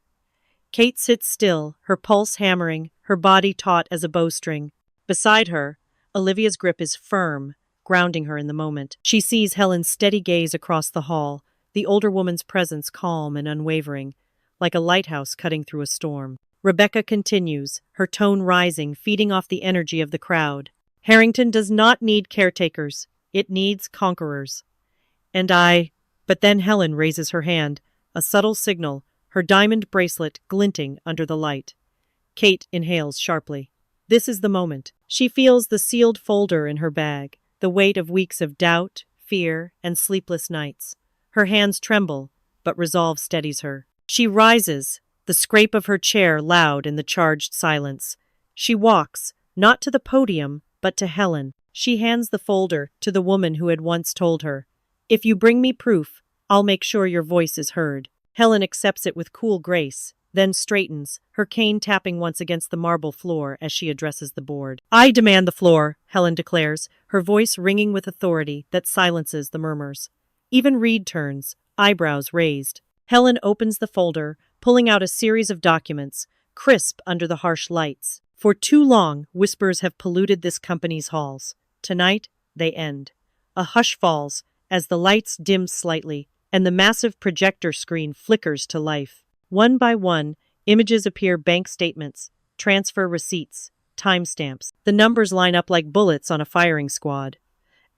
Kate sits still, her pulse hammering, her body taut as a bowstring. Beside her, Olivia's grip is firm, grounding her in the moment. She sees Helen's steady gaze across the hall, the older woman's presence calm and unwavering, like a lighthouse cutting through a storm. Rebecca continues, her tone rising, feeding off the energy of the crowd. Harrington does not need caretakers. It needs conquerors. But then Helen raises her hand, a subtle signal, her diamond bracelet glinting under the light. Kate inhales sharply. This is the moment. She feels the sealed folder in her bag, the weight of weeks of doubt, fear, and sleepless nights. Her hands tremble, but resolve steadies her. She rises, the scrape of her chair loud in the charged silence. She walks, not to the podium, but to Helen. She hands the folder to the woman who had once told her, "If you bring me proof, I'll make sure your voice is heard." Helen accepts it with cool grace, then straightens, her cane tapping once against the marble floor as she addresses the board. "I demand the floor," Helen declares, her voice ringing with authority that silences the murmurs. Even Reed turns, eyebrows raised. Helen opens the folder, pulling out a series of documents, crisp under the harsh lights. For too long, whispers have polluted this company's halls. Tonight, they end. A hush falls as the lights dim slightly and the massive projector screen flickers to life. One by one, images appear: bank statements, transfer receipts, timestamps. The numbers line up like bullets on a firing squad.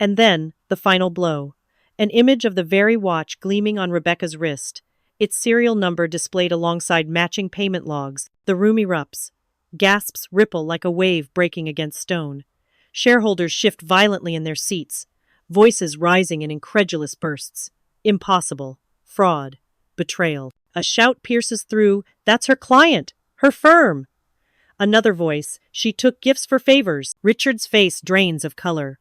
And then, the final blow. An image of the very watch gleaming on Rebecca's wrist, its serial number displayed alongside matching payment logs. The room erupts. Gasps ripple like a wave breaking against stone. Shareholders shift violently in their seats, voices rising in incredulous bursts. Impossible. Fraud. Betrayal. A shout pierces through, "That's her client! Her firm!" Another voice, "She took gifts for favors." Richard's face drains of color.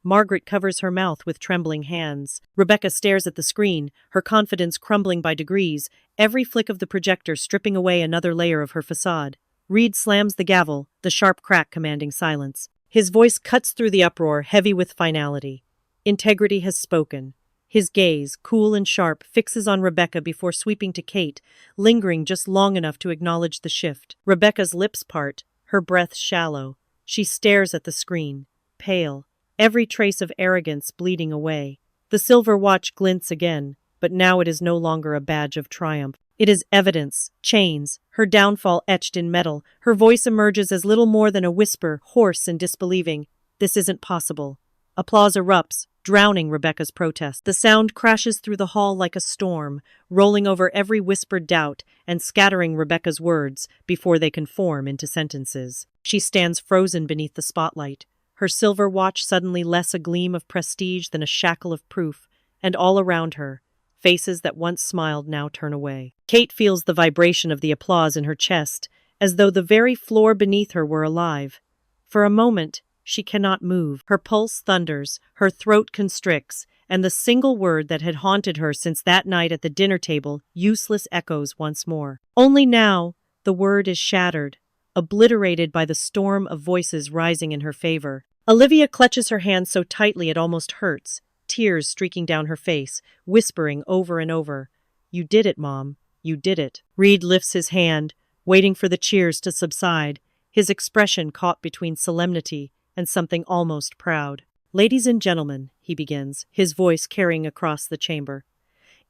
Margaret covers her mouth with trembling hands. Rebecca stares at the screen, her confidence crumbling by degrees, every flick of the projector stripping away another layer of her facade. Reed slams the gavel, the sharp crack commanding silence. His voice cuts through the uproar, heavy with finality. Integrity has spoken. His gaze, cool and sharp, fixes on Rebecca before sweeping to Kate, lingering just long enough to acknowledge the shift. Rebecca's lips part, her breath shallow. She stares at the screen, pale, every trace of arrogance bleeding away. The silver watch glints again, but now it is no longer a badge of triumph. It is evidence, chains, her downfall etched in metal. Her voice emerges as little more than a whisper, hoarse and disbelieving. "This isn't possible." Applause erupts, drowning Rebecca's protest. The sound crashes through the hall like a storm, rolling over every whispered doubt and scattering Rebecca's words before they can form into sentences. She stands frozen beneath the spotlight, her silver watch suddenly less a gleam of prestige than a shackle of proof, and all around her, faces that once smiled now turn away. Kate feels the vibration of the applause in her chest, as though the very floor beneath her were alive. For a moment, she cannot move. Her pulse thunders, her throat constricts, and the single word that had haunted her since that night at the dinner table useless echoes once more. Only now, the word is shattered, obliterated by the storm of voices rising in her favor. Olivia clutches her hands so tightly it almost hurts, tears streaking down her face, whispering over and over, "You did it, Mom. You did it." Reed lifts his hand, waiting for the cheers to subside, his expression caught between solemnity and something almost proud. "Ladies and gentlemen," he begins, his voice carrying across the chamber,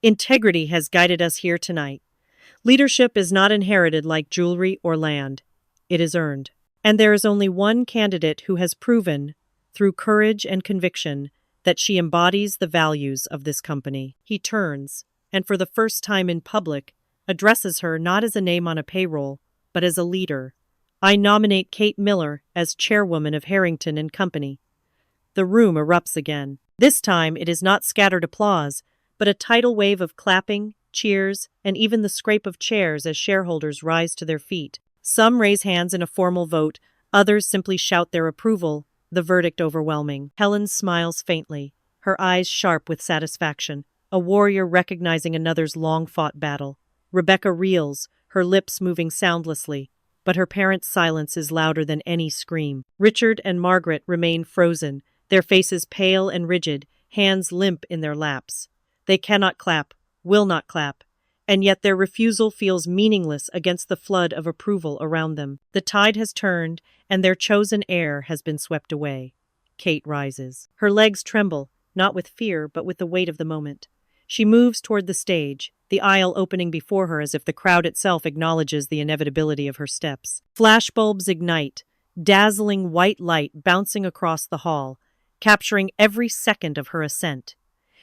"integrity has guided us here tonight. Leadership is not inherited like jewelry or land. It is earned. And there is only one candidate who has proven, through courage and conviction, that she embodies the values of this company." He turns, and for the first time in public, addresses her not as a name on a payroll, but as a leader. "I nominate Kate Miller as chairwoman of Harrington and Company." The room erupts again. This time it is not scattered applause, but a tidal wave of clapping, cheers, and even the scrape of chairs as shareholders rise to their feet. Some raise hands in a formal vote, others simply shout their approval, the verdict overwhelming. Helen smiles faintly, her eyes sharp with satisfaction, a warrior recognizing another's long-fought battle. Rebecca reels, her lips moving soundlessly, but her parents' silence is louder than any scream. Richard and Margaret remain frozen, their faces pale and rigid, hands limp in their laps. They cannot clap, will not clap, and yet their refusal feels meaningless against the flood of approval around them. The tide has turned, and their chosen heir has been swept away. Kate rises. Her legs tremble, not with fear, but with the weight of the moment. She moves toward the stage, the aisle opening before her as if the crowd itself acknowledges the inevitability of her steps. Flashbulbs ignite, dazzling white light bouncing across the hall, capturing every second of her ascent.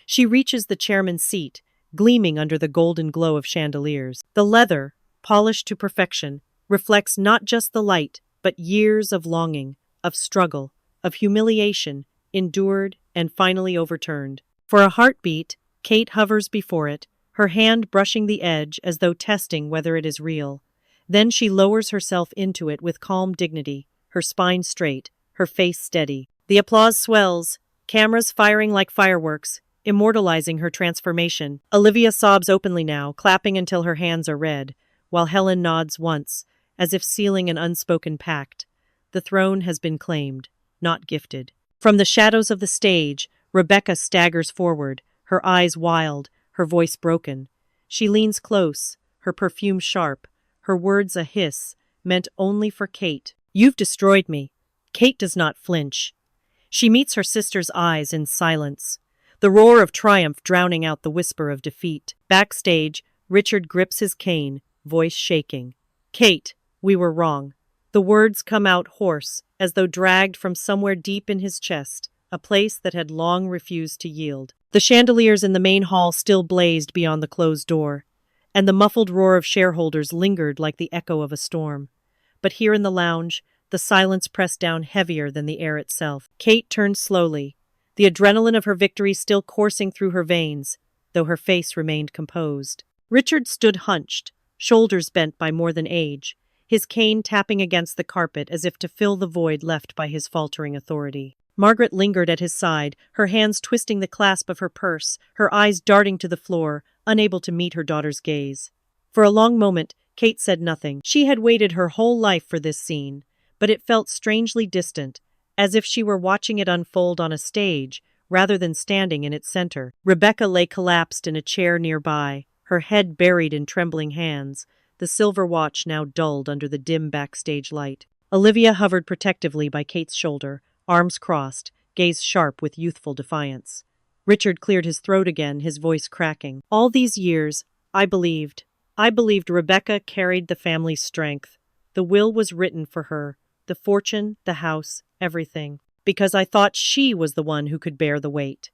She reaches the chairman's seat, gleaming under the golden glow of chandeliers. The leather, polished to perfection, reflects not just the light, but years of longing, of struggle, of humiliation, endured and finally overturned. For a heartbeat, Kate hovers before it, her hand brushing the edge as though testing whether it is real. Then she lowers herself into it with calm dignity, her spine straight, her face steady. The applause swells, cameras firing like fireworks, immortalizing her transformation. Olivia sobs openly now, clapping until her hands are red, while Helen nods once, as if sealing an unspoken pact. The throne has been claimed, not gifted. From the shadows of the stage, Rebecca staggers forward, her eyes wild, her voice broken. She leans close, her perfume sharp, her words a hiss, meant only for Kate. "You've destroyed me." Kate does not flinch. She meets her sister's eyes in silence, the roar of triumph drowning out the whisper of defeat. Backstage, Richard grips his cane, voice shaking. "Kate, we were wrong." The words come out hoarse, as though dragged from somewhere deep in his chest, a place that had long refused to yield. The chandeliers in the main hall still blazed beyond the closed door, and the muffled roar of shareholders lingered like the echo of a storm. But here in the lounge, the silence pressed down heavier than the air itself. Kate turned slowly, the adrenaline of her victory still coursing through her veins, though her face remained composed. Richard stood hunched, shoulders bent by more than age, his cane tapping against the carpet as if to fill the void left by his faltering authority. Margaret lingered at his side, her hands twisting the clasp of her purse, her eyes darting to the floor, unable to meet her daughter's gaze. For a long moment, Kate said nothing. She had waited her whole life for this scene, but it felt strangely distant, as if she were watching it unfold on a stage, rather than standing in its center. Rebecca lay collapsed in a chair nearby, her head buried in trembling hands, the silver watch now dulled under the dim backstage light. Olivia hovered protectively by Kate's shoulder, arms crossed, gaze sharp with youthful defiance. Richard cleared his throat again, his voice cracking. "All these years, I believed Rebecca carried the family's strength. The will was written for her, the fortune, the house, everything, because I thought she was the one who could bear the weight.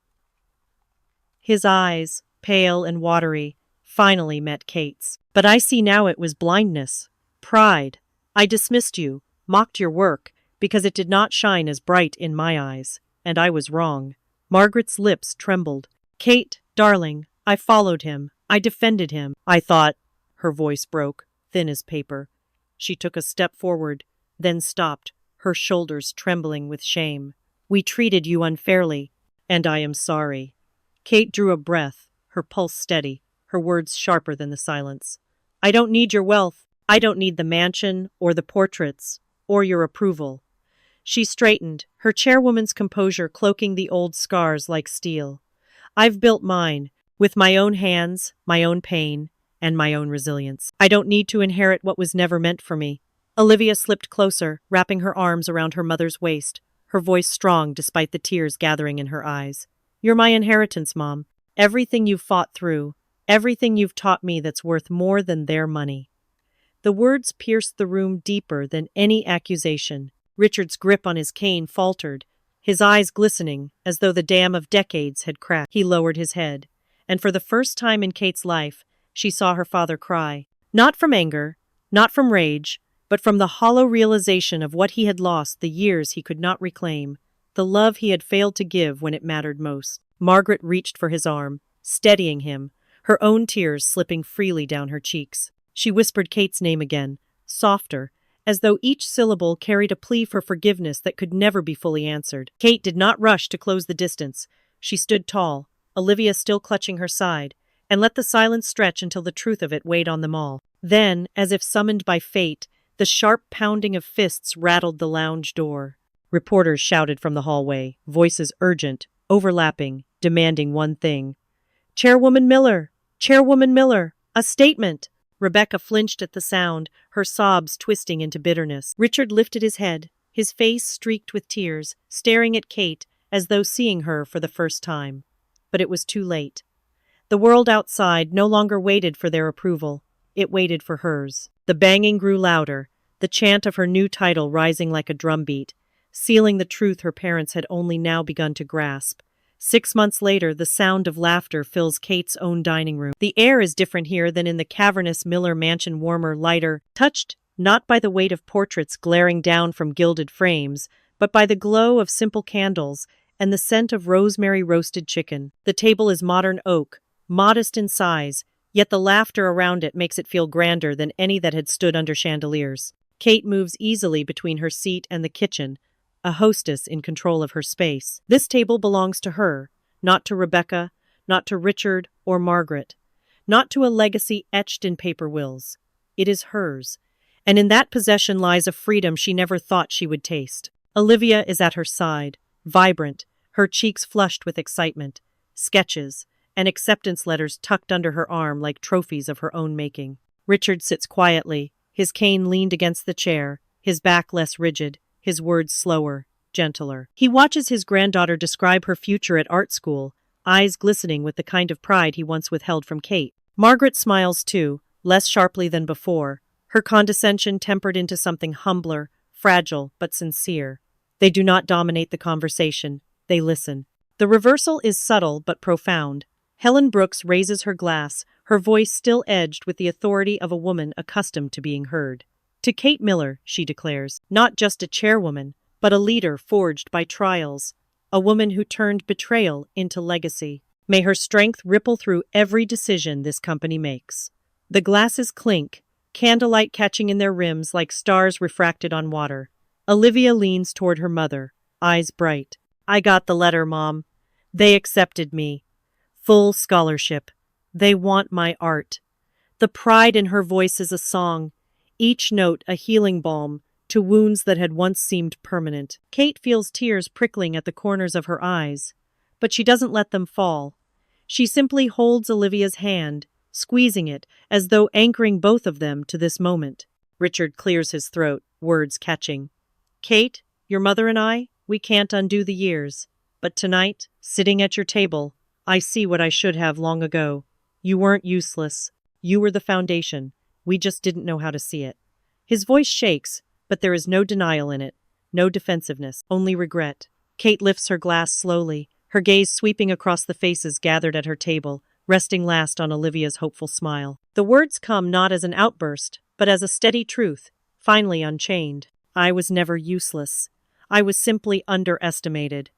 His eyes, pale and watery, finally met Kate's. But I see now it was blindness. Pride. I dismissed you, mocked your work, because it did not shine as bright in my eyes. And I was wrong. Margaret's lips trembled. Kate, darling, I followed him. I defended him. I thought. Her voice broke, thin as paper. She took a step forward, then stopped, her shoulders trembling with shame. We treated you unfairly, and I am sorry. Kate drew a breath, her pulse steady, her words sharper than the silence. I don't need your wealth. I don't need the mansion, or the portraits, or your approval. She straightened, her chairwoman's composure cloaking the old scars like steel. I've built mine, with my own hands, my own pain, and my own resilience. I don't need to inherit what was never meant for me. Olivia slipped closer, wrapping her arms around her mother's waist, her voice strong despite the tears gathering in her eyes. You're my inheritance, Mom. Everything you've fought through, everything you've taught me that's worth more than their money. The words pierced the room deeper than any accusation. Richard's grip on his cane faltered, his eyes glistening as though the dam of decades had cracked. He lowered his head, and for the first time in Kate's life, she saw her father cry. Not from anger, not from rage, but from the hollow realization of what he had lost, the years he could not reclaim, the love he had failed to give when it mattered most. Margaret reached for his arm, steadying him, her own tears slipping freely down her cheeks. She whispered Kate's name again, softer, as though each syllable carried a plea for forgiveness that could never be fully answered. Kate did not rush to close the distance. She stood tall, Olivia still clutching her side, and let the silence stretch until the truth of it weighed on them all. Then, as if summoned by fate, the sharp pounding of fists rattled the lounge door. Reporters shouted from the hallway, voices urgent, overlapping, demanding one thing. Chairwoman Miller! Chairwoman Miller! A statement! Rebecca flinched at the sound, her sobs twisting into bitterness. Richard lifted his head, his face streaked with tears, staring at Kate as though seeing her for the first time. But it was too late. The world outside no longer waited for their approval. It waited for hers. The banging grew louder, the chant of her new title rising like a drumbeat, sealing the truth her parents had only now begun to grasp. 6 months later, the sound of laughter fills Kate's own dining room. The air is different here than in the cavernous Miller mansion, warmer, lighter, touched not by the weight of portraits glaring down from gilded frames, but by the glow of simple candles and the scent of rosemary roasted chicken. The table is modern oak, modest in size, yet the laughter around it makes it feel grander than any that had stood under chandeliers. Kate moves easily between her seat and the kitchen, a hostess in control of her space. This table belongs to her, not to Rebecca, not to Richard or Margaret, not to a legacy etched in paper wills. It is hers, and in that possession lies a freedom she never thought she would taste. Olivia is at her side, vibrant, her cheeks flushed with excitement, sketches and acceptance letters tucked under her arm like trophies of her own making. Richard sits quietly, his cane leaned against the chair, his back less rigid, his words slower, gentler. He watches his granddaughter describe her future at art school, eyes glistening with the kind of pride he once withheld from Kate. Margaret smiles too, less sharply than before, her condescension tempered into something humbler, fragile, but sincere. They do not dominate the conversation, they listen. The reversal is subtle but profound. Helen Brooks raises her glass, her voice still edged with the authority of a woman accustomed to being heard. To Kate Miller, she declares, not just a chairwoman, but a leader forged by trials, a woman who turned betrayal into legacy. May her strength ripple through every decision this company makes. The glasses clink, candlelight catching in their rims like stars refracted on water. Olivia leans toward her mother, eyes bright. I got the letter, Mom. They accepted me. Full scholarship. They want my art. The pride in her voice is a song, each note a healing balm to wounds that had once seemed permanent. Kate feels tears prickling at the corners of her eyes, but she doesn't let them fall. She simply holds Olivia's hand, squeezing it as though anchoring both of them to this moment. Richard clears his throat, words catching. Kate, your mother and I, we can't undo the years. But tonight, sitting at your table, I see what I should have long ago. You weren't useless. You were the foundation. We just didn't know how to see it. His voice shakes, but there is no denial in it, no defensiveness, only regret. Kate lifts her glass slowly, her gaze sweeping across the faces gathered at her table, resting last on Olivia's hopeful smile. The words come not as an outburst, but as a steady truth, finally unchained. I was never useless. I was simply underestimated.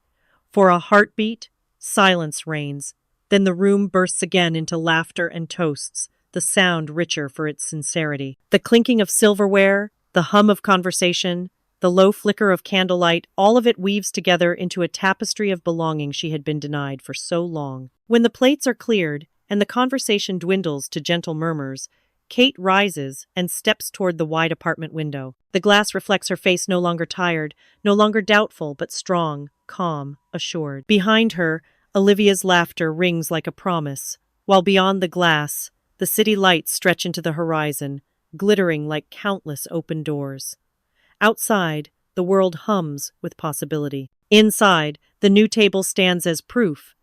For a heartbeat, silence reigns. Then the room bursts again into laughter and toasts, the sound richer for its sincerity. The clinking of silverware, the hum of conversation, the low flicker of candlelight, all of it weaves together into a tapestry of belonging she had been denied for so long. When the plates are cleared and the conversation dwindles to gentle murmurs, Kate rises and steps toward the wide apartment window. The glass reflects her face no longer tired, no longer doubtful, but strong, calm, assured. Behind her, Olivia's laughter rings like a promise, while beyond the glass, the city lights stretch into the horizon, glittering like countless open doors. Outside, the world hums with possibility. Inside, the new table stands as proof.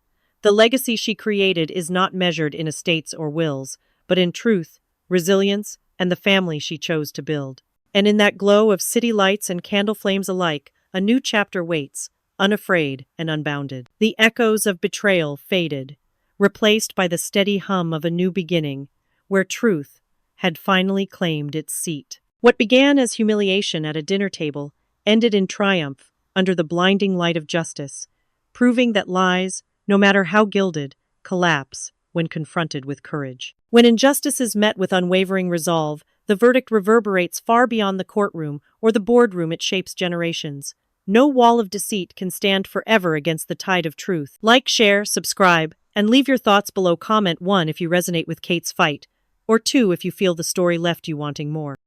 The legacy she created is not measured in estates or wills, but in truth, resilience, and the family she chose to build. And in that glow of city lights and candle flames alike, a new chapter waits, unafraid and unbounded. The echoes of betrayal faded, replaced by the steady hum of a new beginning, where truth had finally claimed its seat. What began as humiliation at a dinner table ended in triumph under the blinding light of justice, proving that lies, no matter how gilded, collapse when confronted with courage. When injustice is met with unwavering resolve, the verdict reverberates far beyond the courtroom or the boardroom. It shapes generations. No wall of deceit can stand forever against the tide of truth. Like, share, subscribe, and leave your thoughts below. Comment 1 if you resonate with Kate's fight, or 2 if you feel the story left you wanting more.